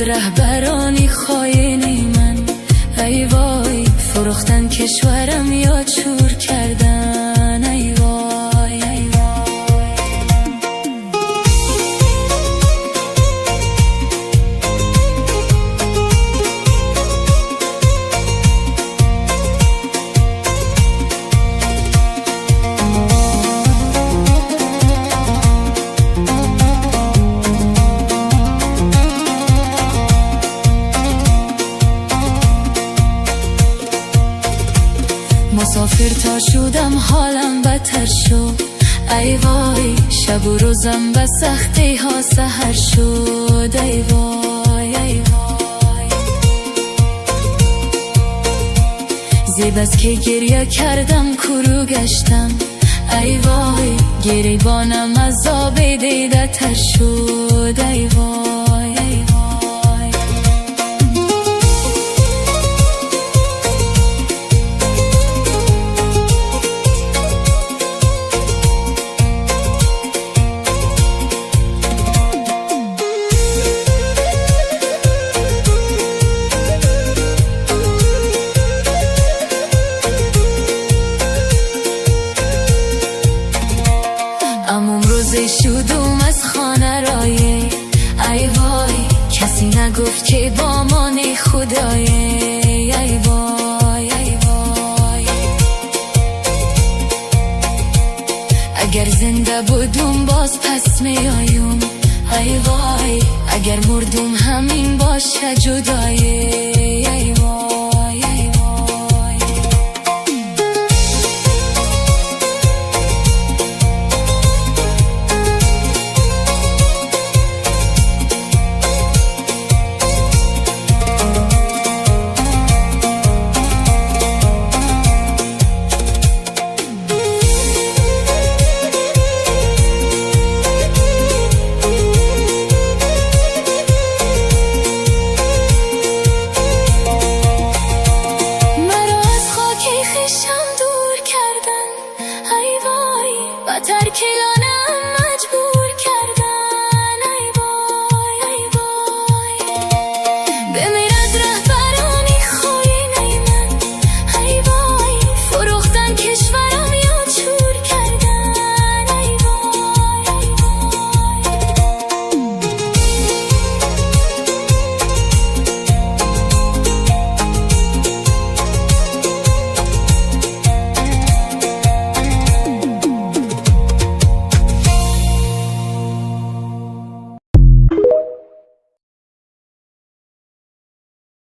رهبرانی خاینی من، ای وای فروختن کشورم یا چور کردن، ای وای ای وای. مسافر تا شدم حالم بدتر شد، ای وای شب و روزم به سختی ها سحر شد، ای وای ای وای. زیب از که گریه کردم کرو گشتم، ای وای گریبانم از آب دیده تر شد، ای وای ای وای. شدم از خانه رایه، ای وای کسی نگفت که با من خدایه، ای وای ای وای. اگر زنده بودم باز پس می آیم، ای وای اگر مردم همین باشه جدایه، ای وای ای وای. Terk